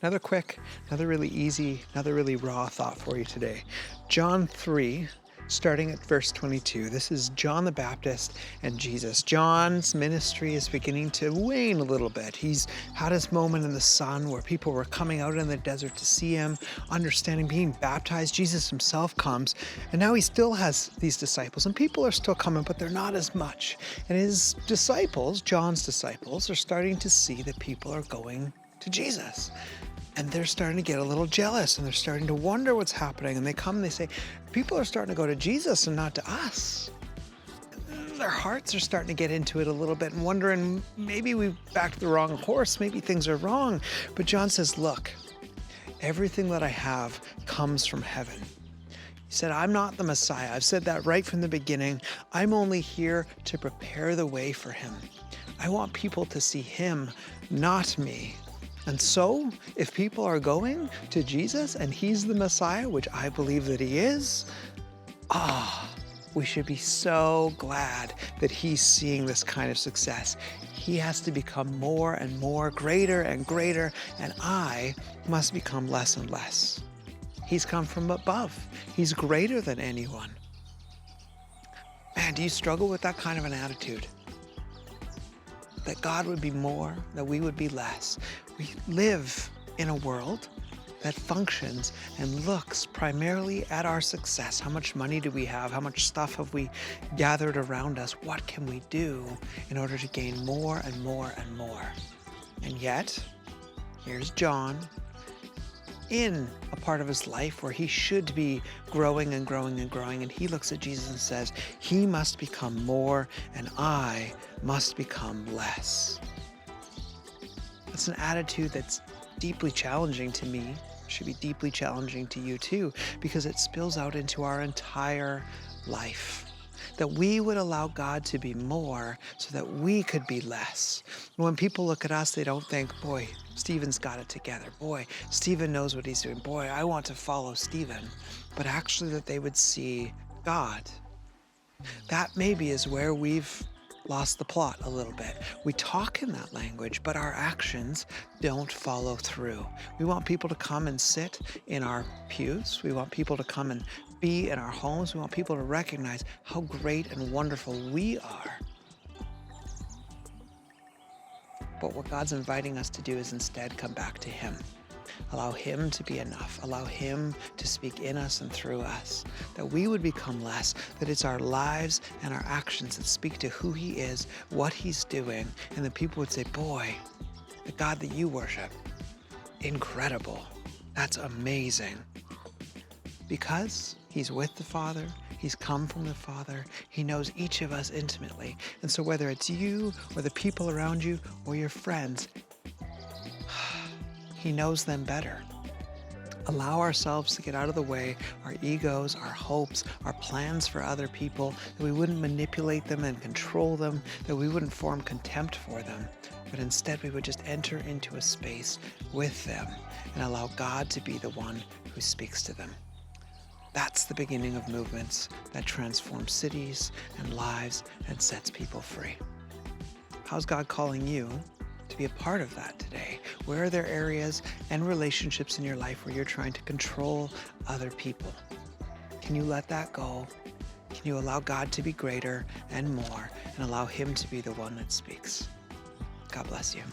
Another quick, another really easy, another really raw thought for you today. John 3, starting at verse 22. This is John the Baptist and Jesus. John's ministry is beginning to wane a little bit. He's had his moment in the sun where people were coming out in the desert to see him, understanding, being baptized. Jesus himself comes, and now he still has these disciples, and people are still coming, but they're not as much. And his disciples, John's disciples, are starting to see that people are going to Jesus. And they're starting to get a little jealous, and they're starting to wonder what's happening. And they come and they say, people are starting to go to Jesus and not to us. And their hearts are starting to get into it a little bit and wondering, maybe we backed the wrong horse, maybe things are wrong. But John says, look, everything that I have comes from heaven. He said, I'm not the Messiah. I've said that right from the beginning. I'm only here to prepare the way for him. I want people to see him, not me. And so, if people are going to Jesus and he's the Messiah, which I believe that he is, we should be so glad that he's seeing this kind of success. He has to become more and more, greater and greater, and I must become less and less. He's come from above. He's greater than anyone. Man, do you struggle with that kind of an attitude? That God would be more, that we would be less. We live in a world that functions and looks primarily at our success. How much money do we have? How much stuff have we gathered around us? What can we do in order to gain more and more and more? And yet, here's John in a part of his life where he should be growing and growing and growing. And he looks at Jesus and says, he must become more and I must become less. It's an attitude that's deeply challenging to me. It should be deeply challenging to you too, because it spills out into our entire life. That we would allow God to be more so that we could be less. When people look at us, they don't think, boy, Stephen's got it together. Boy, Stephen knows what he's doing. Boy, I want to follow Stephen. But actually that they would see God. That maybe is where we've lost the plot a little bit. We talk in that language, but our actions don't follow through. We want people to come and sit in our pews. We want people to come and be in our homes. We want people to recognize how great and wonderful we are. But what God's inviting us to do is instead come back to him. Allow him to be enough. Allow him to speak in us and through us. That we would become less. That it's our lives and our actions that speak to who he is, what he's doing. And that people would say, boy, the God that you worship, incredible. That's amazing. Because he's with the Father. He's come from the Father. He knows each of us intimately. And so whether it's you or the people around you or your friends, he knows them better. Allow ourselves to get out of the way, our egos, our hopes, our plans for other people, that we wouldn't manipulate them and control them, that we wouldn't form contempt for them, but instead we would just enter into a space with them and allow God to be the one who speaks to them. That's the beginning of movements that transform cities and lives and sets people free. How's God calling you to be a part of that today? Where are there areas and relationships in your life where you're trying to control other people? Can you let that go? Can you allow God to be greater and more and allow him to be the one that speaks? God bless you.